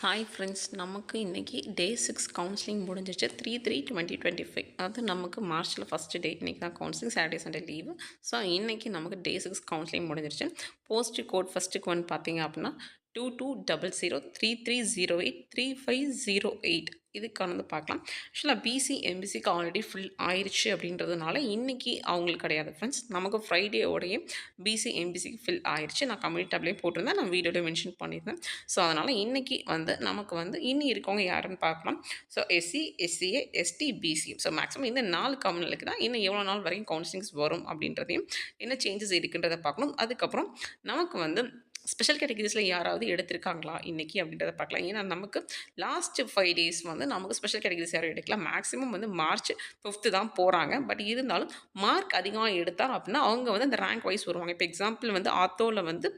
Hi friends, நமக்கு இன்றைக்கி டே 6 counselling முடிஞ்சிச்சு. 3/3/2025. அது நமக்கு மார்ச்சில் ஃபஸ்ட்டு டே. இன்றைக்கி தான் counselling, Saturday Sunday leave. So இன்றைக்கி நமக்கு டே 6 கவுன்சிலிங் முடிஞ்சிருச்சு. போஸ்ட் கோட் ஃபஸ்ட்டுக்கு வந்து பார்த்தீங்க அப்படின்னா 2200 3308 3508 இதுக்கானது பார்க்கலாம். ஆக்சுவலாக பிசி எம்பிசிக்கு ஆல்ரெடி ஃபில் ஆயிடுச்சு அப்படின்றதுனால இன்றைக்கி அவங்களுக்கு கிடையாது ஃப்ரெண்ட்ஸ். நமக்கு ஃப்ரைடேயோடைய பிசி எம்பிசிக்கு ஃபில் ஆயிடுச்சு. நான் கம்யூனிட்டி டேப்லேயே போட்டிருந்தேன், நான் வீடியோவில் மென்ஷன் பண்ணியிருந்தேன். ஸோ அதனால் இன்றைக்கி வந்து நமக்கு வந்து இன்னி இருக்கவங்க யாருன்னு பார்க்கலாம். So SC, SCA, ST, BC. So maximum இந்த 4 கம்யூனலுக்கு தான் இன்னும் எவ்வளோ நாள் வரைக்கும் கவுன்சிலிங்ஸ் வரும் அப்படின்றதையும் என்ன சேஞ்சஸ் இருக்குன்றதை பார்க்கணும். அதுக்கப்புறம் நமக்கு வந்து ஸ்பெஷல் கேட்டகிரிஸில் யாராவது எடுத்திருக்காங்களா இன்றைக்கி அப்படின்றத பார்க்கலாம். ஏன்னா நமக்கு லாஸ்ட் 5 டேஸ் வந்து நமக்கு ஸ்பெஷல் கேட்டகிரிஸ் யாரும் எடுக்கலாம். மேக்ஸிமம் வந்து மார்ச் 5th தான் போகிறாங்க. பட் இருந்தாலும் மார்க் அதிகமாக எடுத்தால் அப்படின்னா அவங்க வந்து அந்த ரேங்க் வைஸ் வருவாங்க. இப்போ எக்ஸாம்பிள் வந்து ஆத்தோவில் வந்து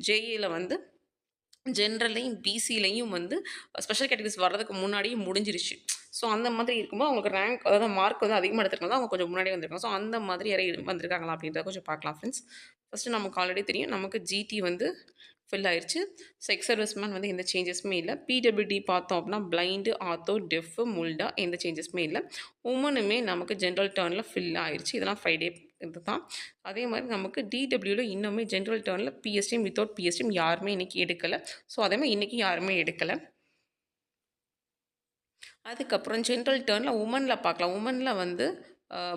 ஜேஏல வந்து ஜென்ரல்லையும் பிசிலையும் வந்து ஸ்பெஷல் கேட்டகரிஸ் வர்றதுக்கு முன்னாடியே முடிஞ்சிருச்சு. ஸோ அந்த மாதிரி இருக்கும்போது அவங்களுக்கு ரேங்க், அதாவது மார்க் வந்து அதிகமாக எடுத்துருக்கனால அவங்க கொஞ்சம் முன்னாடியே வந்திருக்காங்க. ஸோ அந்த மாதிரி யாரும் வந்திருக்காங்களா அப்படின்றத கொஞ்சம் பார்க்கலாம் ஃப்ரெண்ட்ஸ். ஃபஸ்ட்டு நமக்கு ஆல்ரெடி தெரியும், நமக்கு ஜிடி வந்து ஃபில் ஆயிடுச்சு. ஸோ எக்ஸ் சர்வீஸ்மேன் வந்து எந்த சேஞ்சஸுமே இல்லை. பிடபிள்யூடி பார்த்தோம் அப்படின்னா பிளைண்டு, ஆத்தோ, டெஃப், முல்டா எந்த சேஞ்சஸுமே இல்லை. உமனுமே நமக்கு ஜென்ரல் டர்னில் ஃபில் ஆயிடுச்சு. இதெல்லாம் ஃப்ரைடே இது தான். அதே மாதிரி நமக்கு டிடபிள்யூவில் இன்னுமே ஜென்ரல் டர்னில் பிஎஸ்டிஎம் வித்தவுட் பிஎஸ்டிஎம் யாருமே இன்றைக்கி எடுக்கலை. ஸோ அதே மாதிரி இன்றைக்கி யாருமே எடுக்கலை. அதுக்கப்புறம் ஜென்ரல் டர்னில் உமனில் பார்க்கலாம். உமனில் வந்து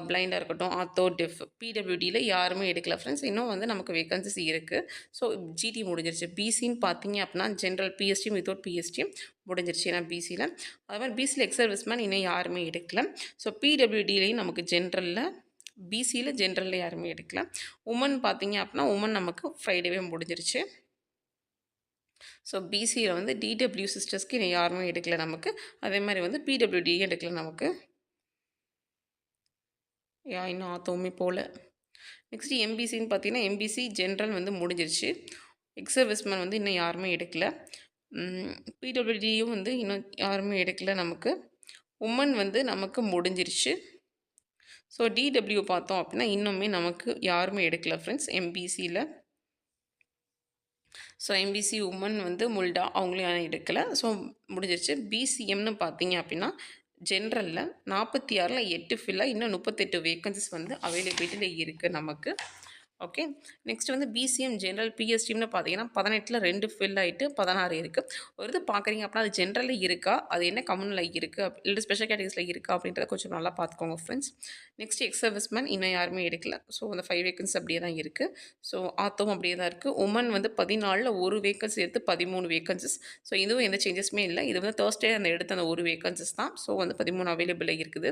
பிளைண்டாக இருக்கட்டும், ஆத்தோ, டெஃப், பிடபிள்யூடியில் யாருமே எடுக்கல ஃப்ரெண்ட்ஸ். இன்னும் வந்து நமக்கு வேகன்சிஸ் இருக்குது. ஸோ ஜிடி முடிஞ்சிருச்சு. பிசின்னு பார்த்தீங்க அப்படின்னா ஜென்ரல் பிஎஸ்டிஎம் வித்தவுட் பிஎஸ்டிஎம் முடிஞ்சிருச்சு. ஏன்னா பிசியில் அது மாதிரி பிசியில் எக்ஸ் சர்வீஸ்மேன் இன்னும் யாருமே எடுக்கல. ஸோ பிடபிள்யூடிலையும் நமக்கு ஜென்ரலில், பிசியில் ஜென்ரலில் யாருமே எடுக்கல. உமன் பார்த்தீங்க அப்படின்னா உமன் நமக்கு ஃப்ரைடேவே முடிஞ்சிருச்சு. ஸோ பிசியில் வந்து டிடபிள்யூ சிஸ்டர்ஸ்க்கு இன்னும் யாருமே எடுக்கல நமக்கு. அதே மாதிரி வந்து பிடபிள்யூடியும் எடுக்கல நமக்கு. இன்னும் ஆத்தோவுமே போகல. நெக்ஸ்ட்டு எம்பிசின்னு பார்த்தீங்கன்னா எம்பிசி ஜென்ரல் வந்து முடிஞ்சிருச்சு. எக்ஸ் சர்வீஸ்மேன் வந்து இன்னும் யாருமே எடுக்கல. பிடபிள்யூடியும் வந்து இன்னும் யாருமே எடுக்கல நமக்கு. உமன் வந்து நமக்கு முடிஞ்சிருச்சு. ஸோ டிடபிள்யூ பார்த்தோம் அப்படின்னா இன்னுமே நமக்கு யாருமே எடுக்கல ஃப்ரெண்ட்ஸ் எம்பிசியில். ஸோ எம்பிசி உமன் வந்து முல்டா அவங்களும் யாரும் எடுக்கலை. ஸோ முடிஞ்சிருச்சு. பிசிஎம்னு பார்த்தீங்க அப்படின்னா ஜென்ரலில் 46ல் 8 ஃபில்லாக இன்னும் 38 வேக்கன்சிஸ் வந்து அவைலபிலிட்டியில் இருக்குது நமக்கு. ஓகே, நெக்ஸ்ட் வந்து பிசிஎம் ஜென்ரல் பிஎஸ்டிம்னு பார்த்தீங்கன்னா 18ல் 2 ஃபில் ஆகிட்டு 16 இருக்குது. ஒரு இது பார்க்குறீங்க அப்படின்னா அது ஜென்ரலில் இருக்கா, அது என்ன கம்யூனில் இருக்குது, இல்லை ஸ்பெஷல் கேட்டகரிஸில் இருக்கா அப்படின்றத கொஞ்சம் நல்லா பார்த்துக்கோங்க ஃப்ரெண்ட்ஸ். நெக்ஸ்ட் எக்ஸ் சர்வீஸ்மேன் இன்னும் யாருமே எடுக்கல. ஸோ அந்த 5 வேக்கன்சி அப்படியே தான் இருக்குது. ஸோ ஆத்தவும் அப்படியே தான் இருக்குது. உமன் வந்து 14ல் 1 வேக்கன்சி எடுத்து 13 வேக்கன்சிஸ். ஸோ இதுவும் எந்த சேஞ்சஸுமே இல்லை. இது வந்து தேர்ஸ்டே அந்த எடுத்த அந்த 1 வேக்கன்சிஸ் தான். ஸோ வந்து 13 அவைலபிளாக இருக்குது.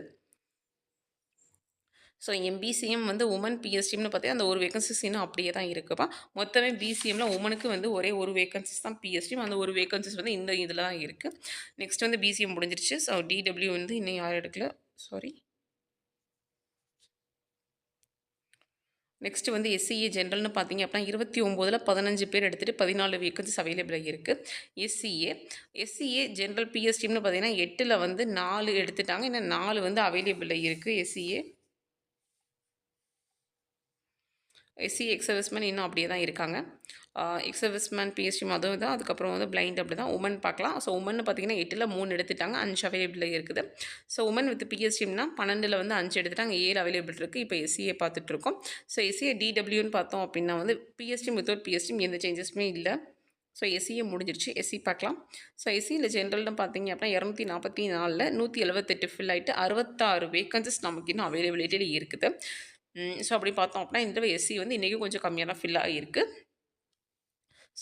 ஸோ எம்பிசிஎம் வந்து உமன் பிஎஸ்டிஎம்னு பார்த்தீங்கன்னா அந்த ஒரு வேகன்சிஸ் இன்னும் அப்படியே தான் இருக்குப்பா. மொத்தமே பிசிஎம்மில் உமனுக்கு வந்து ஒரே ஒரு வேகன்சிஸ் தான் பிஎஸ்டிஎம். அந்த ஒரு வேகன்சிஸ் வந்து இந்த இதில் தான் இருக்குது. நெக்ஸ்ட் வந்து பிசிஎம் முடிஞ்சிருச்சு. ஸோ டிடபிள்யூ வந்து இன்னும் யாரும் எடுக்கல. சாரி. நெக்ஸ்ட் வந்து எஸ்சிஏ ஜென்ரல்னு பார்த்தீங்க அப்படின்னா 29ல் 15 பேர் எடுத்துகிட்டு 14 வேகன்சிஸ் அவைலபிளாக இருக்குது. எஸ்சிஏ ஜென்ரல் பிஎஸ்டிஎம்னு பார்த்தீங்கன்னா 8ல் வந்து 4 எடுத்துட்டாங்க. இன்னும் 4 வந்து அவைலபிளாக இருக்குது எஸ்சிஏ. எஸ்சி எக்ஸ் சர்வீஸ்மேன் இன்னும் அப்படியே தான் இருக்காங்க. எக்ஸ் சர்வீஸ்மேன் பிஎஸ்டிஎம் அதுவும் தான். அதுக்கப்புறம் வந்து பிளைண்ட் அப்படி தான். உமன் பார்க்கலாம். ஸோ உமன் பார்த்தீங்கன்னா 8ல் 3 எடுத்துட்டாங்க, 5 அவைலபிளாக இருக்குது. ஸோ உமன் வித் பிஎஸ்டிஎம்னா 12ல் வந்து 5 எடுத்துட்டாங்க, 7 அவைலபிள் இருக்குது. இப்போ எஸ்சிஏ பார்த்துட்ருக்கோம். ஸோ எஸ்சிஏ டிடபிள்யூன்னு பார்த்தோம் அப்படின்னா வந்து பிஎஸ்டிஎம் வித்தவுட் பிஎஸ்டிஎம் எந்த சேஞ்சஸுமே இல்லை. ஸோ எஸ்சிஏ முடிஞ்சிருச்சு. எஸ்சி பார்க்கலாம். ஸோ எஸ்சியில் ஜென்ரல்னு பார்த்தீங்க அப்படின்னா 244ல் 178 ஃபில் ஆகிட்டு 66 வேகன்சிஸ் நமக்கு இன்னும் அவைலபிலிட்டியில் இருக்குது. ஸோ அப்படி பார்த்தோம் அப்படின்னா இந்த எஸ்சி வந்து இன்றைக்கும் கொஞ்சம் கம்மியாக தான் ஃபில் ஆகிருக்கு.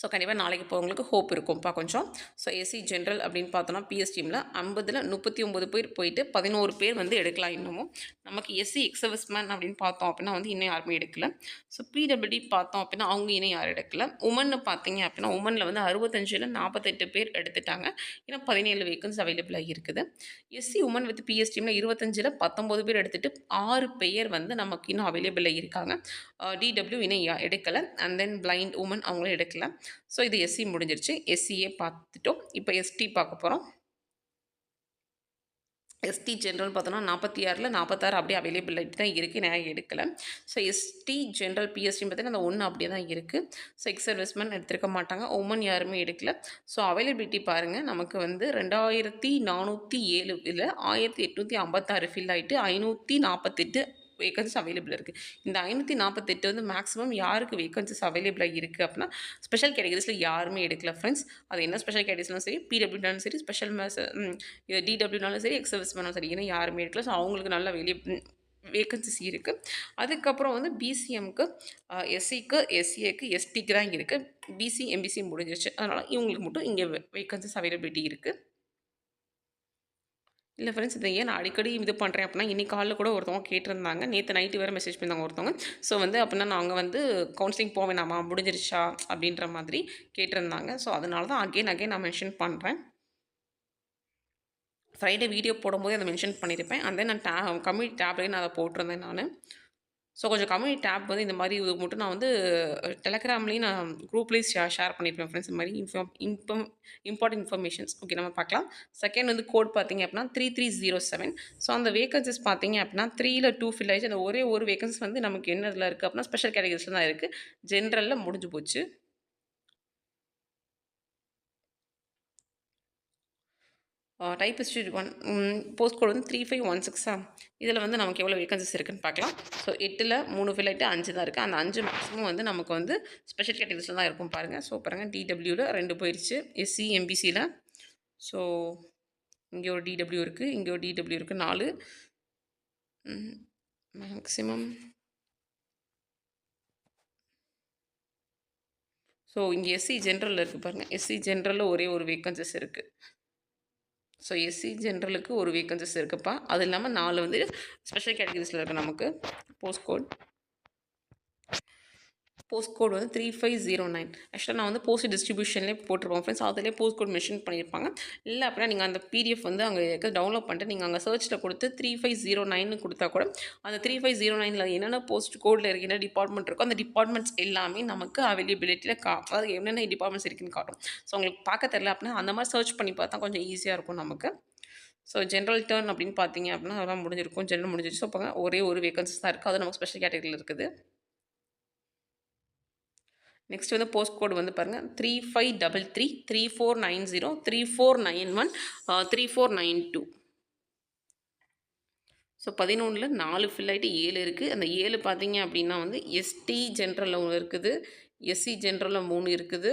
ஸோ கண்டிப்பாக நாளைக்கு போகிறவங்களுக்கு ஹோப் இருக்கும்ப்பா கொஞ்சம். ஸோ எஸ்சி ஜென்ரல் அப்படின்னு பார்த்தோன்னா பிஎஸ்டிஎம்மில் 50ல் 39 பேர் போயிட்டு 11 பேர் வந்து எடுக்கலாம் இன்னமும். நமக்கு எஸ்சி எக்ஸ் சர்வீஸ்மேன் அப்படின்னு பார்த்தோம் அப்படின்னா வந்து இன்னும் யாருமே எடுக்கல. ஸோ பிடபிள்யூடி பார்த்தோம் அப்படின்னா அவங்க இன்னும் யாரும் எடுக்கல. உமன்னு பார்த்தீங்க அப்படின்னா உமனில் வந்து 65ல் 48 பேர் எடுத்துட்டாங்க. இன்னும் 17 வேக்கன்ஸ் அவைலபிளாக இருக்குது. எஸ்சி உமன் வித் பிஎஸ்டிஎம்மில் 25ல் 19 பேர் எடுத்துகிட்டு 6 பேர் வந்து நமக்கு இன்னும் அவைலபிளாக இருக்காங்க. டிடபிள்யூ இன்னும் எடுக்கலை. அண்ட் தென் பிளைண்ட் உமன் அவங்களும் எடுக்கலை. ஸோ இது எஸ்சி முடிஞ்சிருச்சு. எஸ்சிஏ பார்த்துட்டோம். இப்போ எஸ்டி பார்க்க போகிறோம். எஸ்டி ஜென்ரல் பார்த்தோன்னா 46ல் 46 அப்படியே அவைலபிலிட்டி தான் இருக்குது. நான் எடுக்கலை. ஸோ எஸ்டி ஜென்ரல் பிஎஸ்டின்னு பார்த்தீங்கன்னா அந்த 1 அப்படியே தான் இருக்குது. ஸோ எக்ஸ் சர்வீஸ்மேன் எடுத்திருக்க மாட்டாங்க. உமன் யாருமே எடுக்கல. ஸோ அவைலபிலிட்டி பாருங்கள், நமக்கு வந்து 2407 இதில் 1856 ஃபில் ஆகிட்டு 548 வேகன்சிஸ் அவைலபிள் இருக்குது. இந்த 548 வந்து மேக்ஸிமம் யாருக்கு வேகன்சிஸ் அவைலபிளாக இருக்குது அப்படின்னா ஸ்பெஷல் கேட்டகரிஸில் யாருமே எடுக்கல ஃப்ரெண்ட்ஸ். அது என்ன ஸ்பெஷல் கேட்டகரிஸ்னாலும் சரி, பிடபிள்யூனாலும் சரி, ஸ்பெஷல் டிடபிள்யூனாலும் சரி, எக்ஸ் சர்வீஸ்மேனாலும் சரி, ஏன்னா யாருமே எடுக்கல. ஸோ அவங்களுக்கு நல்ல வேகன்சிஸ் இருக்குது. அதுக்கப்புறம் வந்து பிசிஎம்க்கு, எஸ்சிக்கு, எஸ்சிஏக்கு, எஸ்டிக்கு தான் இருக்குது. பிசி எம்பிசி முடிஞ்சிருச்சு. அதனால் இவங்களுக்கு மட்டும் இங்கே வேகன்சிஸ் அவைலபிலிட்டி இருக்குது. இல்லை ஃப்ரெண்ட்ஸ், இதை ஏன் நான் அடிக்கடி இது பண்ணுறேன் அப்படின்னா, இன்னைக்கு காலைல கூட ஒருத்தவங்க கேட்டிருந்தாங்க. நேற்று நைட்டு வேறு மெசேஜ் பண்ணியிருந்தாங்க ஒருத்தவங்க. ஸோ வந்து அப்படின்னா நாங்கள் வந்து கவுன்சிலிங் போக வேணாமா, முடிஞ்சிருச்சா அப்படின்ற மாதிரி கேட்டிருந்தாங்க. ஸோ அதனால தான் அகெயின் நான் மென்ஷன் பண்ணுறேன். ஃப்ரைடே வீடியோ போடும்போது அதை மென்ஷன் பண்ணியிருப்பேன். அண்ட் தென் நான் கம்யூனிட்டி டேப்லேயே நான் அதை போட்டிருந்தேன் நான். ஸோ கொஞ்சம் கம்யூனிட்டி டேப் வந்து இந்த மாதிரி இது மட்டும் நான் வந்து டெலகிராம்லேயும் நான் குரூப்லேயும் ஷேர் பண்ணியிருப்பேன் ஃப்ரெண்ட்ஸ். இந்த மாதிரி இம்பார்ட்டன்ட் இன்ஃபர்மேஷன்ஸ். ஓகே, நம்ம பார்க்கலாம். செகண்ட் வந்து கோட் பார்த்தீங்க அப்படின்னா 3307. ஸோ அந்த வேகன்சிஸ் பார்த்தீங்க அப்படின்னா 3ல் 2 ஃபில் ஆகிடுச்சு. அந்த ஒரே ஒரு வேகன்சிஸ் வந்து நமக்கு என்ன இதில் இருக்குது அப்படின்னா ஸ்பெஷல் கேட்டகரிஸில் தான் இருக்குது. ஜென்ரலில் முடிஞ்சு போச்சு. டைப்பிஸ்ட் 1 போஸ்ட் கோட் வந்து 3516. இதில் வந்து நமக்கு எவ்வளோ வேகன்சிஸ் இருக்குதுன்னு பார்க்கலாம். ஸோ 8ல் 3 ஃபில் ஆகிட்டு 5 தான் இருக்குது. அந்த 5 மேக்ஸிமம் வந்து நமக்கு வந்து ஸ்பெஷல் கேட்டகரிஸில் தான் இருக்கும் பாருங்கள். ஸோ பாருங்கள், டிடபிள்யூவில் 2 போயிடுச்சு, எஸ்சி எம்பிசியில். ஸோ இங்கே ஒரு டிடபிள்யூ இருக்குது, இங்கே ஒரு டிடபிள்யூ இருக்குது, 4 மேக்ஸிமம். ஸோ இங்கே எஸ்சி ஜென்ரலில் இருக்குது பாருங்கள். எஸ்சி ஜென்ரலில் ஒரே ஒரு வேகன்சிஸ் இருக்குது. ஸோ எஸ்சி ஜென்ரலுக்கு ஒரு வேகன்சிஸ் இருக்குப்பா. அது இல்லாமல் 4 வந்து ஸ்பெஷல் கேட்டகரிஸில் இருக்குது நமக்கு. போஸ்ட் கோட் வந்து 3509. ஆக்சுவலாக நான் வந்து போஸ்ட் டிஸ்ட்ரிபியூஷன்லேயே போட்டிருப்போம் ஃப்ரெண்ட்ஸ். அதிலே போஸ்ட் கோட் மென்ஷன் பண்ணியிருப்பாங்க. இல்லை அப்படின்னா நீங்கள் அந்த பிடிஎஃப் வந்து அங்கே டவுன்லோட் பண்ணிட்டு நீங்கள் அங்கே சர்ச்சில் கொடுத்து 3509 கொடுத்தா கூட அந்த 3509ல் என்னென்ன போஸ்ட் கோடில் இருக்குது, என்ன டிபார்ட்மெண்ட் இருக்கோ அந்த டிபார்ட்மெண்ட்ஸ் எல்லாமே நமக்கு அவைலபிலிட்டியில் அதாவது என்னென்ன டிபார்ட்மெண்ட்ஸ் இருக்குன்னு காட்டும். ஸோ உங்களுக்கு பார்க்க தெரியல அப்படின்னா அந்த மாதிரி சர்ச் பண்ணி பார்த்தா கொஞ்சம் ஈஸியாக இருக்கும் நமக்கு. ஸோ ஜென்ரல் டர்ன் அப்படின்னு பார்த்தீங்க அப்படின்னா அதெல்லாம் முடிஞ்சிருக்கும். ஜென்ரல் முடிஞ்சிருச்சு. ஸோ பாருங்க, ஒரே ஒரு வேகன்சிஸ் தான் இருக்குது. அது நமக்கு ஸ்பெஷல் கேட்டகரியில் இருக்குது. நெக்ஸ்ட் வந்து போஸ்ட் கோட் வந்து பாருங்கள் 3533, 3490, 3491, 3492. ஸோ 11ல் 4 ஃபில் ஆகிட்டு 7 இருக்குது. அந்த 7 பார்த்தீங்க அப்படின்னா வந்து எஸ்டி ஜென்ரலில் 1 இருக்குது, எஸ்சி ஜென்ரலில் 3 இருக்குது.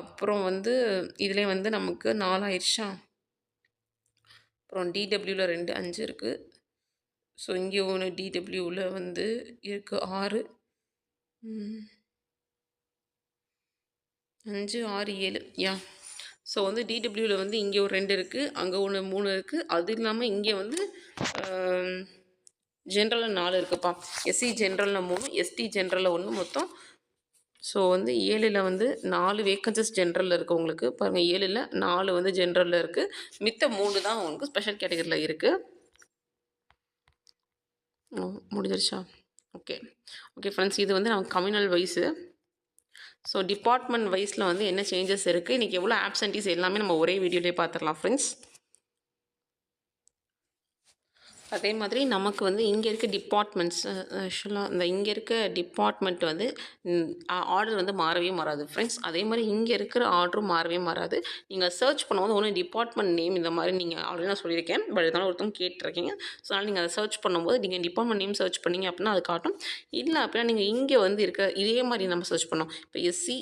அப்புறம் வந்து இதிலே வந்து நமக்கு 4 ஆயிடுச்சா. அப்புறம் டிடபிள்யூவில் 2 5 இருக்குது. ஸோ இங்கே ஒன்று டிடபிள்யூவில் வந்து இருக்குது 6, 5 6 7 யா. ஸோ வந்து டிடபிள்யூவில் வந்து இங்கே ஒரு 2 இருக்குது, அங்கே ஒன்று 3 இருக்குது. அது இல்லாமல் இங்கே வந்து ஜென்ரலில் 4 இருக்குப்பா. எஸ்சி ஜென்ரலில் 3, எஸ்டி ஜென்ரலில் 1, மொத்தம். ஸோ வந்து 7ல் வந்து 4 வேகன்சிஸ் ஜென்ரலில் இருக்குது உங்களுக்கு பாருங்கள். 7ல் 4 வந்து ஜென்ரலில் இருக்குது, மித்த 3 தான் உங்களுக்கு ஸ்பெஷல் கேட்டகரியில் இருக்குது. முடிஞ்சிருச்சா? ஓகே ஃப்ரெண்ட்ஸ், இது வந்து நமக்கு கம்யூனல் வைஸு. ஸோ டிபார்ட்மெண்ட் வைஸில் வந்து என்ன சேஞ்சஸ் இருக்குது, இன்றைக்கி எவ்வளோ ஆப்சன்டீஸ் எல்லாமே நம்ம ஒரே வீடியோலேயே பார்த்துடலாம் ஃப்ரெண்ட்ஸ். அதே மாதிரி நமக்கு வந்து இங்கே இருக்க டிபார்ட்மெண்ட்ஸ் ஆக்சுவலாக இந்த இங்கே இருக்க டிபார்ட்மெண்ட் வந்து ஆர்டர் வந்து மாறவே மாறாது ஃப்ரெண்ட்ஸ். அதே மாதிரி இங்கே இருக்கிற ஆர்டரும் மாறவே மாறாது. நீங்கள் சர்ச் பண்ணும்போது ஒன்று டிபார்ட்மெண்ட் நேம் இந்த மாதிரி நீங்கள் ஆல்ரெடி நான் சொல்லியிருக்கேன், பட் இதனால் ஒருத்தவங்க கேட்டிருக்கீங்க. ஸோ அதனால் நீங்கள் அதை சர்ச் பண்ணும்போது நீங்கள் டிபார்ட்மெண்ட் நேம் சர்ச் பண்ணிங்க அப்படின்னா அது காட்டும். இல்லை அப்படின்னா நீங்கள் இங்கே வந்து இருக்க இதே மாதிரி நம்ம சர்ச் பண்ணோம். இப்போ எஸ்சி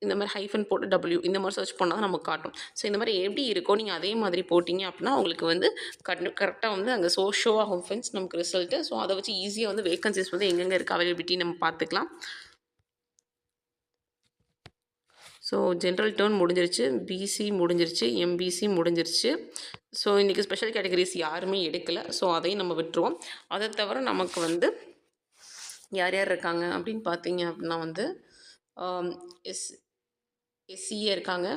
இந்த மாதிரி ஹைஃபன் போட்டு டபிள்யூ இந்த மாதிரி சர்ச் பண்ணால் தான் நமக்கு காட்டும். ஸோ இந்த மாதிரி எப்படி இருக்கோ நீங்கள் அதே மாதிரி போட்டிங்க அப்படின்னா உங்களுக்கு வந்து கரெக்டாக வந்து அங்கே ஷோ ஆகும் ஃப்ரெண்ட்ஸ் நமக்கு ரிசல்ட்டு. ஸோ அதை வச்சு ஈஸியாக வந்து வேகன்சிஸ் வந்து எங்கெங்கே இருக்குது அவைலபிலிட்டி நம்ம பார்த்துக்கலாம். ஸோ ஜென்ரல் டர்ன் முடிஞ்சிருச்சு, பிசி முடிஞ்சிருச்சு, எம்பிசி முடிஞ்சிருச்சு. ஸோ இன்றைக்கி ஸ்பெஷல் கேட்டகரிஸ் யாருமே எடுக்கலை. ஸோ அதையும் நம்ம விட்டுருவோம். அதை தவிர நமக்கு வந்து யார் யார் இருக்காங்க அப்படின்னு பார்த்தீங்க அப்படின்னா வந்து எஸ்சிஏ இருக்காங்க,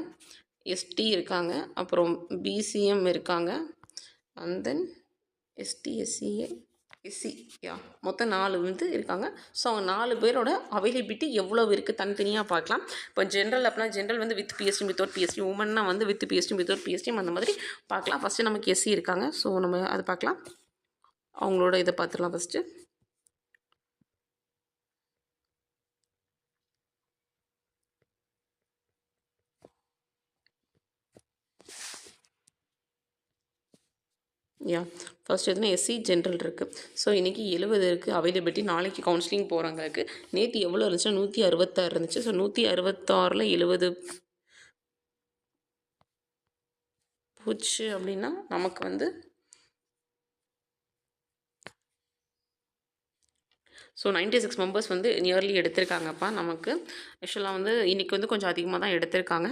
எஸ்டி இருக்காங்க, அப்புறம் பிசிஎம் இருக்காங்க, and then ST, SCA, SC யா மொத்தம் 4 வந்து இருக்காங்க. ஸோ அவங்க 4 பேரோட அவைலபிலிட்டி எவ்வளோ இருக்குது தனித்தனியாக பார்க்கலாம். இப்போ ஜென்ரல் அப்படின்னா ஜென்ரல் வந்து வித் பிஎஸ்டி வித்தவுட் பிஎஸ்டி, உமன்னா வந்து வித் பிஎஸ்டி வித்தவுட் பிஎஸ்டி அந்த மாதிரி பார்க்கலாம். ஃபஸ்ட்டு நமக்கு எஸ்சி இருக்காங்க. ஸோ நம்ம அது பார்க்கலாம். அவங்களோட இதை பார்த்துடலாம் ஃபஸ்ட்டு. யா ஃபர்ஸ்ட் எதுனா எஸ்சி ஜென்ரல் இருக்குது. ஸோ இன்றைக்கி 70 இருக்குது அவைலபிலிட்டி. நாளைக்கு கவுன்சிலிங் போகிறவங்களுக்கு நேற்று எவ்வளோ இருந்துச்சுன்னா 166 இருந்துச்சு. ஸோ 166ல் 70 போச்சு அப்படின்னா நமக்கு வந்து ஸோ 96 மெம்பர்ஸ் வந்து நியர்லி எடுத்திருக்காங்கப்பா நமக்கு. ஆக்சுவலாக வந்து இன்றைக்கி வந்து கொஞ்சம் அதிகமாக தான் எடுத்திருக்காங்க.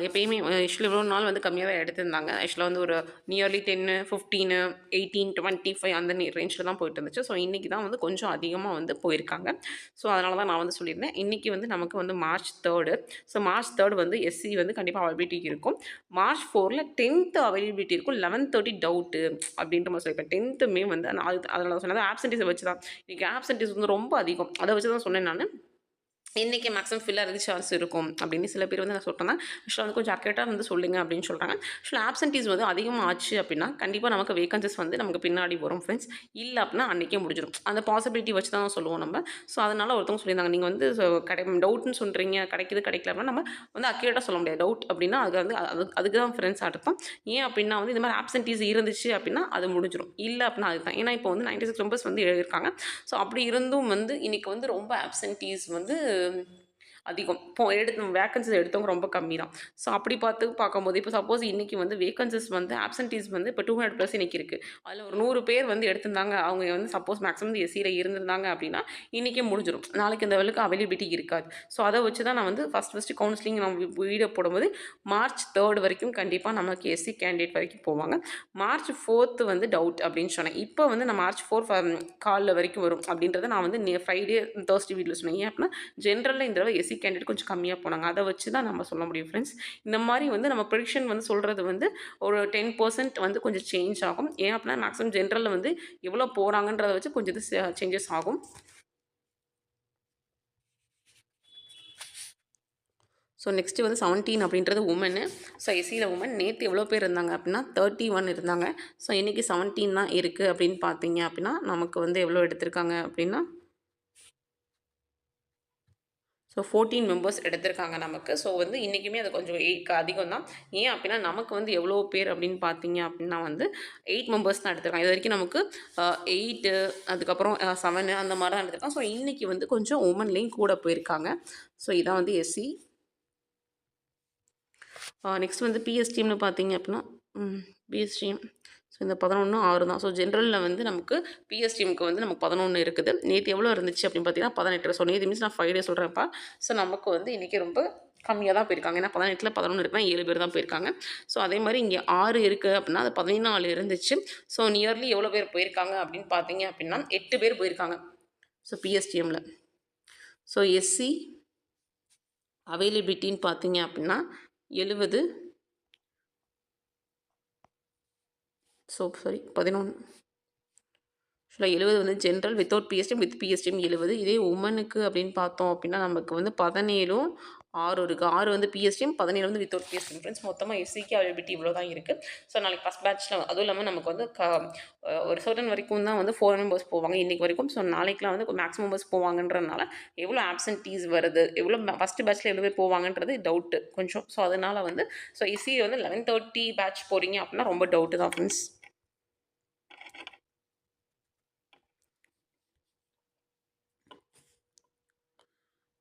எப்பயுமே ஆக்சுவலி இவ்வளோ நாள் வந்து கம்மியாக தான் எடுத்திருந்தாங்க. ஆக்சுவலாக வந்து ஒரு நியர்லி 10, 15, 18, 25 அந்த ரேஞ்சில் தான் போயிட்டு இருந்துச்சு. ஸோ இன்றைக்கி தான் வந்து கொஞ்சம் அதிகமாக வந்து போயிருக்காங்க. ஸோ அதனால தான் நான் வந்து சொல்லியிருந்தேன். இன்றைக்கி வந்து நமக்கு வந்து மார்ச் 3. ஸோ மார்ச் 3 வந்து எஸ்சி வந்து கண்டிப்பாக அவைலபிலிட்டி இருக்கும். மார்ச் 4ல் 10th அவைலபிலிட்டி இருக்கும். 11:30 டவுட்டு அப்படின்ற மாதிரி சொல்லியிருக்கேன். 10th வந்து அதனால தான் சொன்னது ஆப்சன்டீஸை வச்சு தான். இன்றைக்கி ஆப்சன்டீஸ் வந்து ரொம்ப அதிகம். அதை வச்சு தான் சொன்னேன் நான். இன்றைக்கி மேக்ஸிமம் ஃபில் ஆகிறதுக்கு சான்ஸ் இருக்கும் அப்படின்னு சில பேர் வந்து நான் சொல்கிறேன். ஆக்சுவலாக வந்து கொஞ்சம் அக்யூரேட்டாக வந்து சொல்லுங்கள் அப்படின்னு சொல்கிறாங்க. ஆக்சுவலாக ஆப்சன்டீஸ் வந்து அதிகமாக ஆச்சு அப்படின்னா கண்டிப்பாக நமக்கு வேகன்சிஸ் வந்து நமக்கு பின்னாடி வரும் ஃப்ரெண்ட்ஸ். இல்லை அப்படின்னா அன்றைக்கே முடிஞ்சிடும். அந்த பாசிபிலிட்டி வச்சு தான் சொல்லுவோம் நம்ம. ஸோ அதனால் ஒருத்தவங்க சொல்லியிருந்தாங்க, நீங்கள் வந்து டவுட்னு சொல்கிறீங்க, கிடைக்குது கிடைக்கல அப்படின்னா நம்ம வந்து அக்யூரேட்டாக சொல்ல முடியாது. டவுட் அப்படின்னா அதுக்கு தான் ஃப்ரெண்ட்ஸ் அர்த்தம். ஏன் அப்படின்னா வந்து இந்த மாதிரி ஆப்சன்டீஸ் இருந்துச்சு அப்படின்னா அது முடிஞ்சிடும். இல்லை அப்படின்னா அதுதான். ஏன்னா இப்போ வந்து 96 மெம்பர்ஸ் வந்து எழுதியிருக்காங்க. ஸோ அப்படி இருந்தும் வந்து இன்றைக்கி வந்து ரொம்ப ஆப்சன்டீஸ் வந்து அதிகம். இப்போ வேக்கன்சிஸ் எடுத்தவங்க ரொம்ப கம்மி தான். ஸோ அப்படி பார்க்கும்போது இப்போ சப்போஸ் இன்றைக்கி வந்து வேக்கன்சிஸ் வந்து ஆப்சன்டீஸ் வந்து இப்போ 200+ இன்றைக்கி இருக்குது. அதில் ஒரு 100 பேர் வந்து எடுத்திருந்தாங்க. அவங்க வந்து சப்போஸ் மேக்ஸிமம் எஸ்சியில் இருந்திருந்தாங்க அப்படின்னா இன்றைக்கே முடிஞ்சிடும். நாளைக்கு இந்த லெவலுக்கு அவைலபிலிட்டி இருக்காது. ஸோ அதை வச்சு தான் நான் வந்து ஃபஸ்ட்டு கவுன்சிலிங் நம்ம வீடியோ போடும்போது மார்ச் 3 வரைக்கும் கண்டிப்பாக நமக்கு எஸ்சி கேண்டிடேட் வரைக்கும் போவாங்க. மார்ச் 4 வந்து டவுட் அப்படின்னு சொன்னேன். இப்போ வந்து நான் மார்ச் 4 காலில் வரைக்கும் வரும் அப்படின்றத நான் வந்து ஃப்ரைடே தேர்ஸ்டே வீடியோ சொன்னேன். ஏன் அப்படின்னா ஜென்ரலில் இந்த தடவை எஸ்சி கேண்டிடேட் கொஞ்சம் கம்மியாக போனாங்க. அதை வச்சு தான் நம்ம சொல்ல முடியும் ஃப்ரெண்ட்ஸ். இந்த மாதிரி வந்து நம்ம ப்ரெடிக்ஷன் வந்து சொல்கிறது வந்து ஒரு 10% வந்து கொஞ்சம் சேஞ்ச் ஆகும். ஏன் அப்படின்னா மேக்ஸிமம் ஜென்ரலில் வந்து எவ்வளோ போகிறாங்கன்றதை வச்சு கொஞ்சம் இது சேஞ்சஸ் ஆகும். ஸோ நெக்ஸ்ட்டு வந்து 17 அப்படின்றது உமனு. ஸோ எஸ்சியில் உமன் நேற்று எவ்வளோ பேர் இருந்தாங்க அப்படின்னா 31 இருந்தாங்க. ஸோ இன்றைக்கி 17 தான் இருக்குது அப்படின்னு பார்த்தீங்க அப்படின்னா நமக்கு வந்து எவ்வளோ எடுத்திருக்காங்க அப்படின்னா ஸோ 14 மெம்பர்ஸ் எடுத்திருக்காங்க நமக்கு. ஸோ வந்து இன்றைக்குமே அது கொஞ்சம் அதிகம் தான். ஏன் அப்படின்னா நமக்கு வந்து எவ்வளோ பேர் அப்படின்னு பார்த்தீங்க அப்படின்னா வந்து 8 மெம்பர்ஸ் தான் எடுத்திருக்காங்க. இது வரைக்கும் நமக்கு 8 அதுக்கப்புறம் 7 அந்த மாதிரி தான் எடுத்திருக்காங்க. ஸோ இன்றைக்கி வந்து கொஞ்சம் உமன்லேயும் கூட போயிருக்காங்க. ஸோ இதான் வந்து எஸ்சி. நெக்ஸ்ட் வந்து பிஎஸ்டிஎம்னு பார்த்தீங்க அப்படின்னா பிஎஸ்டிஎம் ஸோ இந்த 11 6 தான். ஸோ ஜென்ரலில் வந்து நமக்கு பிஎஸ்டிஎம்க்கு வந்து நமக்கு 11 இருக்குது. நேற்று எவ்வளோ இருந்துச்சு அப்படின்னு பார்த்தீங்கன்னா 18. ஸோ நேற்று மீன்ஸ் நான் 5 டே சொல்கிறேன்ப்பா. ஸோ நமக்கு வந்து இன்றைக்கி ரொம்ப கம்மியாக தான் போயிருக்காங்க. ஏன்னா 18ல் 11 இருக்குன்னா 7 பேர் தான் போயிருக்காங்க. ஸோ அதே மாதிரி இங்கே 6 இருக்குது அப்படின்னா அது 14 இருந்துச்சு. ஸோ நியர்லி எவ்வளோ பேர் போயிருக்காங்க அப்படின்னு பார்த்தீங்க அப்படின்னா 8 பேர் போயிருக்காங்க. ஸோ பிஎஸ்டிஎம்மில். ஸோ எஸ்சி அவைலபிலிட்டின்னு பார்த்தீங்க அப்படின்னா 70 ஸோ சாரி 11 ஆக்சுவலாக 70 வந்து general without PSTM with PSTM 70. இதே உமனுக்கு அப்படின்னு பார்த்தோம் அப்படின்னா நமக்கு வந்து 17ம் 6 இருக்குது. 6 வந்து பிஎஸ்டிஎம் 17 வந்து வித்தவுட் பிஎஸ்டிஎம். ஃப்ரெண்ட்ஸ் மொத்தமாக எஸ்சிக்கு அவைலபிலிட்டி இவ்வளோ தான் இருக்குது. ஸோ நாளைக்கு ஃபஸ்ட் பேட்ச்சில் அதுவும் இல்லாமல் நமக்கு வந்து ஒரு சர்டன் வரைக்கும் தான் வந்து 4 மெம்பர்ஸ் போவாங்க இன்றைக்கி வரைக்கும். ஸோ நாளைக்குலாம் வந்து மேக்ஸிமம் மெம்பர்ஸ் போவாங்கன்றதுனால எவ்வளோ ஆப்சன்டீஸ் வருது, எவ்வளோ ஃபஸ்ட்டு பேட்ச்சில் எவ்வளோ பேர் போவாங்கன்றது டவுட்டு கொஞ்சம். ஸோ அதனால் வந்து ஸோ எஸ்சி வந்து 11:30 பேட்ச் போகிறீங்க அப்படின்னா ரொம்ப டவுட்டு தான் ஃப்ரெண்ட்ஸ்.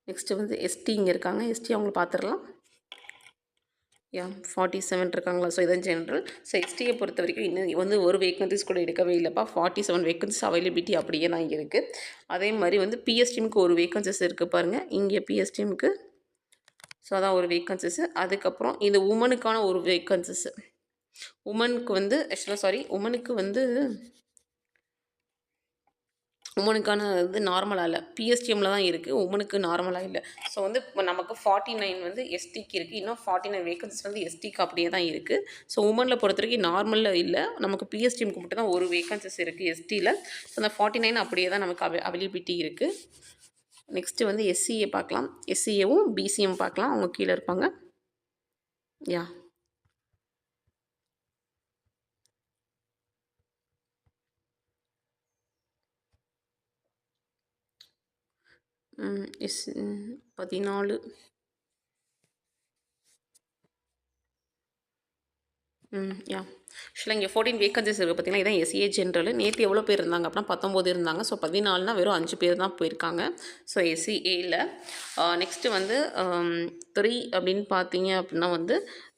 நெக்ஸ்ட்டு வந்து எஸ்டி இங்கே இருக்காங்க. எஸ்டி அவங்க பார்த்துடலாம். 47 இருக்காங்களா. ஸோ இதான் ஜென்ரல். ஸோ எஸ்டியை பொறுத்த வரைக்கும் இன்னும் வந்து ஒரு வேக்கன்சிஸ் கூட எடுக்கவே இல்லைப்பா. 47 வேக்கன்சிஸ் அவைலபிலிட்டி அப்படியே தான் இங்கே இருக்குது. அதே மாதிரி வந்து பிஎஸ்டிஎம்க்கு ஒரு வேக்கன்சிஸ் இருக்குது பாருங்கள். இங்கே பிஎஸ்டிஎம்க்கு ஸோ அதான் ஒரு வேக்கன்சிஸு. அதுக்கப்புறம் இது உமனுக்கான ஒரு வேக்கன்சிஸு. உமனுக்கு வந்து உமனுக்கு வந்து உமனுக்கான இது நார்மலாக இல்லை, பிஎஸ்டிஎம்மில் தான் இருக்குது, உமனுக்கு நார்மலாக இல்லை. ஸோ வந்து இப்போ நமக்கு 49 வந்து எஸ்டிக்கு இருக்குது, இன்னும் 49 வேகன்சிஸ் வந்து எஸ்டிக்கு அப்படியே தான் இருக்குது. ஸோ உமனில் பொறுத்த வரைக்கும் நார்மலில் இல்லை, நமக்கு பிஎஸ்டிஎம்க்கு மட்டும் தான் ஒரு வேகன்சிஸ் இருக்குது எஸ்டியில். ஸோ அந்த 49 அப்படியே தான் நமக்கு அவைலபிலிட்டி இருக்குது. நெக்ஸ்ட்டு வந்து எஸ்சிஏ பார்க்கலாம். எஸ்சிஏவும் பிசிஎம் பார்க்கலாம், அவங்க கீழே இருப்பாங்க. யா எஸ் 14 யா ஆக்சுவலாக இங்கே 14 வேகன்சிஸ் இருக்குது பார்த்தீங்கன்னா, இதான் எஸ்ஏ ஜென்ரல். நேற்று எவ்வளோ பேர் இருந்தாங்க அப்படின்னா 19 இருந்தாங்க. ஸோ 14னா வெறும் 5 பேர் தான் போயிருக்காங்க. ஸோ எஸ்சிஏயில் நெக்ஸ்ட்டு வந்து 3 அப்படின்னு பார்த்தீங்க அப்படின்னா வந்து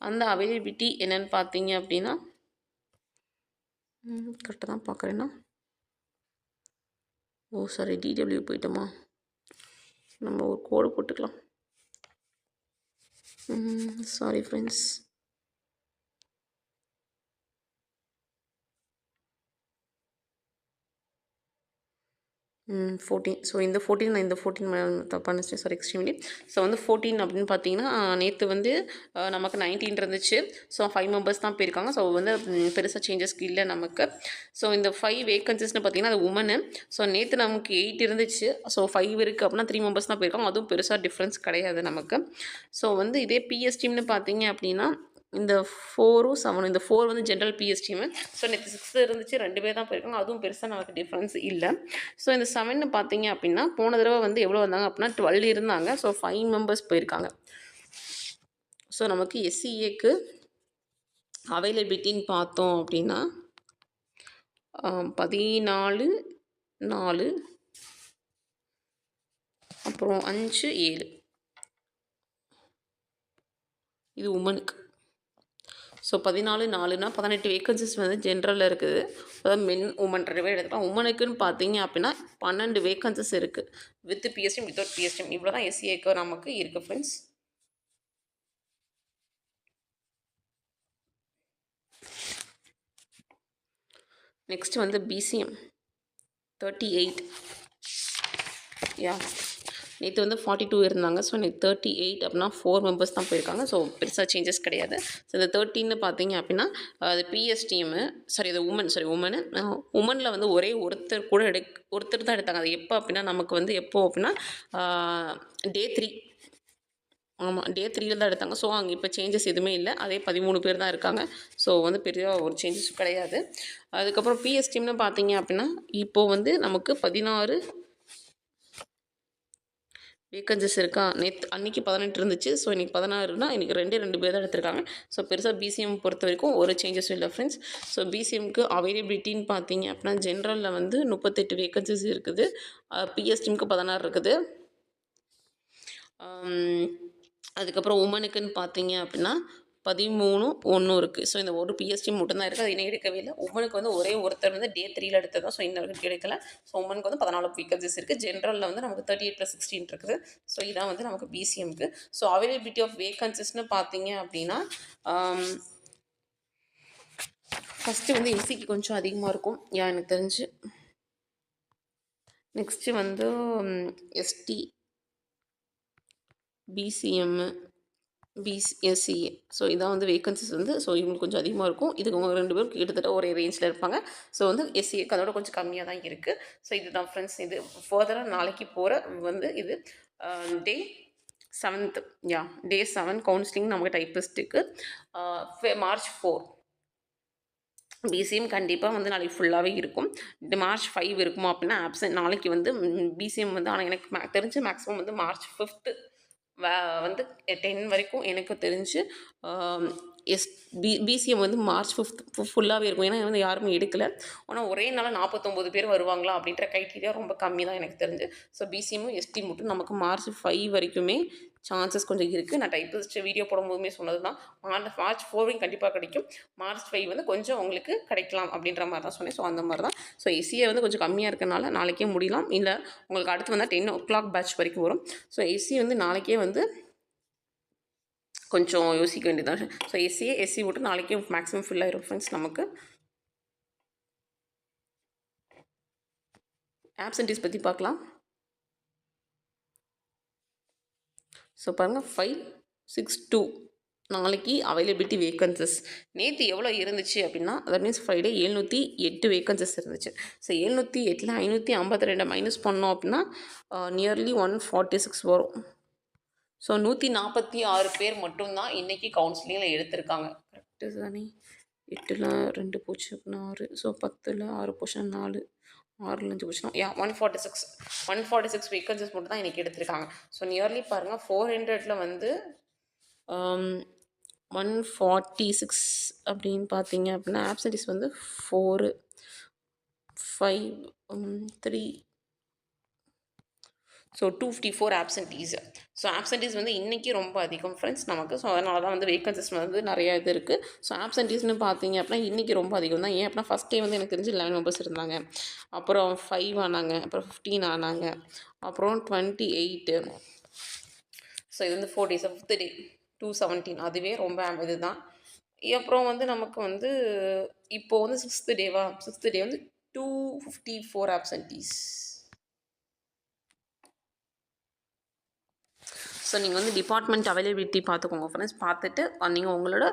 அந்த அவைலபிலிட்டி என்னென்னு பார்த்தீங்க அப்படின்னா கரெக்டாக தான் பார்க்குறேன்னா, ஓ சாரி டிடபிள்யூ போயிட்டோமா, நம்ம ஒரு கோடு போட்டுக்கலாம். Sorry friends. 14. ஸோ இந்த 14 நான் இந்த 14 தப்பான சாரி எக்ஸ்ட்ரீம்லி. ஸோ வந்து 14 அப்படின்னு பார்த்தீங்கன்னா நேற்று வந்து நமக்கு 19 இருந்துச்சு. ஸோ 5 மெம்பர்ஸ் தான் போயிருக்காங்க. ஸோ வந்து பெருசாக சேஞ்சஸ்க்கு இல்லை நமக்கு. ஸோ இந்த 5 வேகன்சிஸ்னு பார்த்தீங்கன்னா அது உமனு. ஸோ நேற்று நமக்கு 8 இருந்துச்சு. ஸோ 5 இருக்குது அப்படின்னா 3 மெம்பர்ஸ் தான் போயிருக்காங்க. அதுவும் பெருசாக டிஃப்ரென்ஸ் கிடையாது நமக்கு. ஸோ வந்து இதே பிஎஸ்டிம்னு பார்த்தீங்க அப்படின்னா இந்த 4ம் 7 இந்த 4 வந்து ஜென்ரல் பிஎஸ்டிஎம். ஸோ நேற்று 6 இருந்துச்சு, 2 பேர் தான் போயிருக்காங்க. அதுவும் பெருசாக நமக்கு டிஃப்ரென்ஸ் இல்லை. ஸோ இந்த 7 பார்த்தீங்க அப்படின்னா போன தடவை வந்து எவ்வளோ வந்தாங்க அப்படின்னா 12 இருந்தாங்க. ஸோ 5 மெம்பர்ஸ் போயிருக்காங்க. ஸோ நமக்கு எஸ்சிஏக்கு அவைலபிலிட்டின்னு பார்த்தோம் அப்படின்னா 14 4 அப்புறம் 5 7 இது உமனுக்கு. ஸோ 14 4னா 18 வேகன்சிஸ் வந்து ஜென்ரலில் இருக்குது. அதாவது மென் உமன் 2 பேர் எடுத்துக்கலாம். உமனுக்குன்னு பார்த்தீங்க அப்படின்னா 12 வேகன்சிஸ் இருக்குது, வித் பிஎஸ்டிஎம் வித்தவுட் பிஎஸ்டிஎம். இவ்வளோ தான் எஸ்சிஏக்கு நமக்கு இருக்குது ஃப்ரெண்ட்ஸ். நெக்ஸ்ட் வந்து பிசிஎம் 38. யா நேற்று வந்து 42 இருந்தாங்க. ஸோ நேற்று 38 அப்படின்னா 4 மெம்பர்ஸ் தான் போயிருக்காங்க. ஸோ பெருசாக சேஞ்சஸ் கிடையாது. ஸோ இந்த 13 பார்த்தீங்க அப்படின்னா அது பிஎஸ்டிஎம்மு சாரி இது உமனில் வந்து ஒரே ஒருத்தர் கூட ஒருத்தர் தான் எடுத்தாங்க. அது எப்போ அப்படின்னா நமக்கு வந்து எப்போ அப்படின்னா டே 3. ஆமாம், டே 3ல் தான் எடுத்தாங்க. ஸோ அங்கே இப்போ சேஞ்சஸ் எதுவுமே இல்லை, அதே 13 பேர் தான் இருக்காங்க. ஸோ வந்து பெரிய ஒரு சேஞ்சஸ் கிடையாது. அதுக்கப்புறம் பிஎஸ்டிஎம்னு பார்த்தீங்க அப்படின்னா இப்போது வந்து நமக்கு 16 வேகன்சிஸ் இருக்கா. அன்றைக்கி 18 இருந்துச்சு. ஸோ இன்றைக்கி 16னா இன்றைக்கி 2 பேர் தான் எடுத்திருக்காங்க. ஸோ பெருசாக பிசிஎம் பொறுத்த வரைக்கும் ஒரு சேஞ்சஸும் இல்லை ஃப்ரெண்ட்ஸ். ஸோ பிசிஎம்க்கு அவைலபிலிட்டின்னு பார்த்தீங்க அப்படின்னா ஜென்ரலில் வந்து 38 வேகன்சிஸ் இருக்குது, பிஎஸ்டிஎம்க்கு 16 இருக்குது. அதுக்கப்புறம் உமனுக்குன்னு பார்த்தீங்க அப்படின்னா 13 1 இருக்குது. ஸோ இந்த ஒரு பிஎஸ்டிஎம் மட்டும்தான் இருக்குது, அது இன்னும் எடுக்கவே இல்லை. உமனுக்கு வந்து ஒரே ஒருத்தர் வந்து டே 3ல் எடுத்தது தான். ஸோ இன்னும் கிடைக்கல. ஸோ உமனுக்கு வந்து 14 வேகன்சிஸ் இருக்குது. ஜென்ரலில் வந்து நமக்கு 38+16 இருக்குது. ஸோ இதான் வந்து நமக்கு பிசிஎம்க்கு. ஸோ அவைலபிலிட்டி ஆஃப் வேகன்சிஸ்னு பார்த்தீங்க அப்படின்னா ஃபஸ்ட்டு வந்து எஸ்சிக்கு கொஞ்சம் அதிகமாக இருக்கும் எனக்கு தெரிஞ்சு. நெக்ஸ்ட்டு வந்து எஸ்டி, பிசிஎம்மு, எஸ்சிஏ. ஸோ இதான் வந்து வேகன்சிஸ் வந்து. ஸோ இவங்களுக்கு கொஞ்சம் அதிகமாக இருக்கும். இதுக்கு அவங்க 2 பேரும் கிட்டத்தட்ட ஒரே ரேஞ்சில் இருப்பாங்க. ஸோ வந்து எஸ்சிஏக்கு அதோட கொஞ்சம் கம்மியாக தான் இருக்குது. ஸோ இதுதான் ஃப்ரெண்ட்ஸ். இது ஃபர்தராக நாளைக்கு போகிற வந்து இது டே 7th. டே 7 கவுன்சிலிங் நமக்கு டைப்பிஸ்ட்டுக்கு March 4. பிசிஎம் கண்டிப்பாக வந்து நாளைக்கு ஃபுல்லாகவே இருக்கும். March 5 இருக்குமா அப்படின்னா ஆப்சன்ட். நாளைக்கு வந்து பிசிஎம் வந்து ஆனால் எனக்கு தெரிஞ்சு மேக்ஸிமம் வந்து March 5 வந்து 10 வரைக்கும் எனக்கு தெரிஞ்சு பிசிஎம் வந்து March 5 ஃபுல்லாகவே இருக்கும். ஏன்னா வந்து யாருமே எடுக்கலை. ஆனால் ஒரே நாள் 49 பேர் வருவாங்களா அப்படின்ற க்ரைட்டீரியா ரொம்ப கம்மி தான் எனக்கு தெரிஞ்சு. ஸோ பிசிஎம்மும் எஸ்டி மட்டும் நமக்கு March 5 வரைக்குமே சான்சஸ் கொஞ்சம் இருக்குது. நான் டைப்பிஸ்ட் வீடியோ போடும்போதுமே சொன்னது தான். March 4 கண்டிப்பாக கிடைக்கும். March 5 வந்து கொஞ்சம் உங்களுக்கு கிடைக்கலாம் அப்படின்ற மாதிரி தான் சொன்னேன். ஸோ அந்த மாதிரி தான். ஸோ எஸ்சிஏ வந்து கொஞ்சம் கம்மியாக இருக்கனால நாளைக்கே முடியலாம். இல்லை உங்களுக்கு அடுத்து வந்தால் 10 o'clock பேட்ச் வரைக்கும் வரும். ஸோ எஸ்சி வந்து நாளைக்கே வந்து கொஞ்சம் யோசிக்க வேண்டியதான். ஸோ எஸ்சி மட்டும் நாளைக்கே மேக்ஸிமம் ஃபில் ஆயிரும் ஃப்ரெண்ட்ஸ் நமக்கு. ஆப்சன்டீஸ் பற்றி பார்க்கலாம். ஸோ பாருங்கள் 562 நாளைக்கு அவைலபிலிட்டி வேக்கன்சஸ். நேற்று எவ்வளோ இருந்துச்சு அப்படின்னா, தட் மீன்ஸ் ஃப்ரைடே 708 வேக்கன்சஸ் இருந்துச்சு. ஸோ 708ல் 552 மைனஸ் பண்ணோம் அப்படின்னா நியர்லி 146 வரும். ஸோ 146 பேர் மட்டும்தான் இன்றைக்கி கவுன்சிலிங்கில் எடுத்திருக்காங்க. கரெக்டு தானே? 8ல் 2 போச்சு அப்படின்னா 6. ஸோ 10ல் 6 போச்சுன்னா 4, 6ல் 5 போச்சுன்னா 146 வேக்கன்சஸ் மட்டும் தான் இன்றைக்கி எடுத்திருக்காங்க. ஸோ நியர்லி பாருங்கள் 400ல் வந்து 146 அப்படின்னு பார்த்தீங்க அப்படின்னா ஆப்சன்டீஸ் வந்து 4, 5, 3. So 254 absentees. ஸோ ஆப்சன்டீஸ் வந்து இன்றைக்கி ரொம்ப அதிகம் ஃப்ரெண்ட்ஸ் நமக்கு. ஸோ அதனால தான் வந்து வேக்கன்சஸ் வந்து நிறையா இது இருக்குது. ஸோ ஆப்சன்டீஸ்னு பார்த்தீங்க அப்படின்னா இன்றைக்கி ரொம்ப அதிகம் தான். ஏன் அப்படின்னா ஃபஸ்ட் டே வந்து எனக்கு தெரிஞ்சு 11 மெம்பர்ஸ் இருந்தாங்க, அப்புறம் 5 ஆனாங்க, அப்புறம் 15 ஆனாங்க, அப்புறம் 28. ஸோ இது வந்து 4 days. 5th டே 217, அதுவே ரொம்ப இதுதான். அப்புறம் வந்து நமக்கு வந்து இப்போது வந்து 6th டேவா, 6th டே வந்து 254 ஆப்சன்டீஸ். ஸோ நீங்கள் வந்து டிபார்ட்மெண்ட் அவைலபிலிட்டி பார்த்துக்கோங்க ஃப்ரெண்ட்ஸ். பார்த்துட்டு நீங்கள் உங்களோட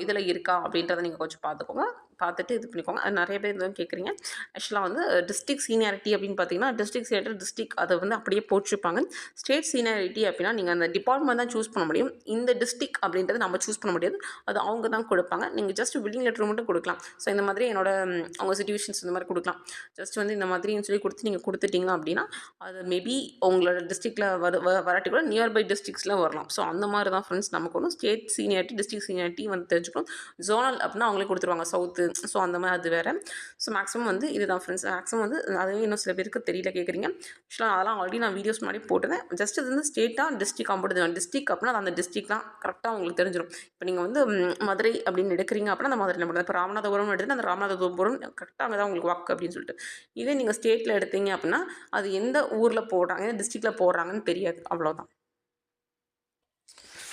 இதில் இருக்கா அப்படின்றத நீங்கள் கொஞ்சம் பார்த்துக்கோங்க. பார்த்துட்டு இது பண்ணிக்கோங்க. அது நிறைய பேர் இதுவும் கேட்குறீங்க. ஆக்சுவலாக வந்து டிஸ்ட்ரிக்ட் சீனியாரிட்டி அப்படின்னு பார்த்தீங்கன்னா டிஸ்ட்ரிக்ட் சீனியாரிட்டி டிஸ்ட்ரிக்ட் அதை வந்து அப்படியே போட்டிருப்பாங்க. ஸ்டேட் சீனியாரிட்டி அப்படின்னா நீங்கள் அந்த டிபார்ட்மெண்ட் தான் சூஸ் பண்ண முடியும். இந்த டிஸ்ட்ரிக்ட் அப்படின்றது நம்ம சூஸ் பண்ண முடியாது, அது அவங்க தான் கொடுப்பாங்க. நீங்கள் ஜஸ்ட் வில்லிங் லெட்டர் மட்டும் கொடுக்கலாம். ஸோ இந்த மாதிரி என்னோட அவங்க சிச்சுவேஷன்ஸ் இந்த மாதிரி கொடுக்கலாம். ஜஸ்ட் வந்து இந்த மாதிரின்னு சொல்லி கொடுத்து நீங்கள் கொடுத்துட்டீங்க அப்படின்னா அது மேபி உங்களோட டிஸ்ட்ரிக்டில் வராட்டி கூட நியர்பை டிஸ்ட்ரிக்ஸில் வரலாம். ஸோ அந்த மாதிரி தான் ஃப்ரெண்ட்ஸ் நமக்கு ஒன்றும் ஸ்டேட் சீனியாரிட்டி டிஸ்ட்ரிக்ட் சீனியாரிட்டி வந்து தெரிஞ்சுக்கணும். ஜோனல் அப்படின்னா அவங்களே கொடுத்துருவாங்க சவுத்து. ஸோ அந்த மாதிரி அது வேறு. ஸோ மேக்ஸிமம் வந்து இதுதான் ஃப்ரெண்ட்ஸ். மேக்ஸிமம் வந்து அதுவே இன்னும் சில பேருக்கு தெரியல கேட்குறீங்க. ஆக்சுவலாக அதெல்லாம் ஆல்ரெடி நான் வீடியோஸ் முன்னாடி போட்டுருந்தேன். ஜஸ்ட் இது வந்து ஸ்டேட்டாக டிஸ்ட்ரிக்ட் காம்பவுண்ட் டிஸ்ட்ரிக்ட் அப்படின்னா அந்த டிஸ்ட்ரிக்ட்லாம் கரெக்டாக உங்களுக்கு தெரிஞ்சிடும். இப்போ நீங்கள் வந்து மதுரை அப்படின்னு எடுக்கிறீங்க அப்படின்னா அந்த மதுரை நம்பர். இப்போ ராமநாதபுரம் எடுத்து அந்த ராமநாதபுரம் கரெக்டாக அங்கே தான் உங்களுக்கு வாக்கு அப்படின்னு சொல்லிட்டு. இதே நீங்கள் ஸ்டேட்டில் எடுத்தீங்க அப்படின்னா அது எந்த ஊரில் போடுறாங்க, எந்த டிஸ்ட்ரிக்டில் போடுறாங்கன்னு தெரியாது. அவ்வளோதான்.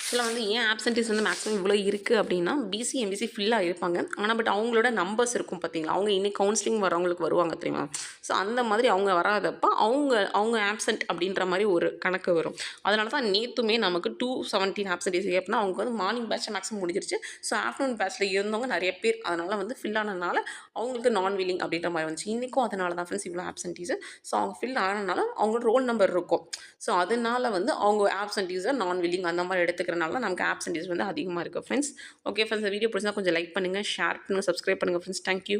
ஆக்சுவலாக வந்து ஏன் ஆப்சன்டீஸ் வந்து மேக்ஸிமம் இவ்வளோ இருக்குது அப்படின்னா பிசி எம்பிசி ஃபில்லாக இருப்பாங்க. ஆனால் பட் அவங்களோட நம்பர்ஸ் இருக்கும் பார்த்தீங்களா, அவங்க இன்னைக்கு கவுன்சிலிங் வரவங்களுக்கு வருவாங்க தெரியுமா. ஸோ அந்த மாதிரி அவங்க வராதப்போ அவங்க ஆப்சண்ட் அப்படின்ற மாதிரி ஒரு கணக்கு வரும். அதனால தான் நேற்றுமே நமக்கு 217 ஆப்சன்டீஸ் அப்படின்னா அவங்க வந்து மார்னிங் பேட்சில் மேக்ஸிமம் முடிஞ்சிருச்சு. ஸோ ஆஃப்டர்நூன் பேட்சில் இருந்தவங்க நிறைய பேர், அதனால் வந்து ஃபில் ஆனதுனால அவங்களுக்கு நான் வில்லிங் அப்படின்ற மாதிரி வந்துச்சு. இன்றைக்கும் அதனால தான் ஃப்ரெண்ட்ஸ் இவ்வளோ ஆப்சன்டீஸு. ஸோ அவங்க ஃபில் ஆனதுனால அவங்களோட ரோல் நம்பர் இருக்கும். ஸோ அதனால வந்து அவங்க ஆப்சன்டீஸை நான் வில்லிங் அந்த மாதிரி எடுத்துக்கிறனால நமக்கு ஆப்சன்டீஸ் வந்து அதிகமாக இருக்குது ஃப்ரெண்ட்ஸ். ஓகே ஃப்ரெண்ட்ஸ், இந்த வீடியோ பிடிச்சா கொஞ்சம் லைக் பண்ணுங்கள், ஷேர் பண்ணுங்கள், சப்ஸ்கிரைப் பண்ணுங்கள் ஃப்ரெண்ட்ஸ். தேங்க்யூ.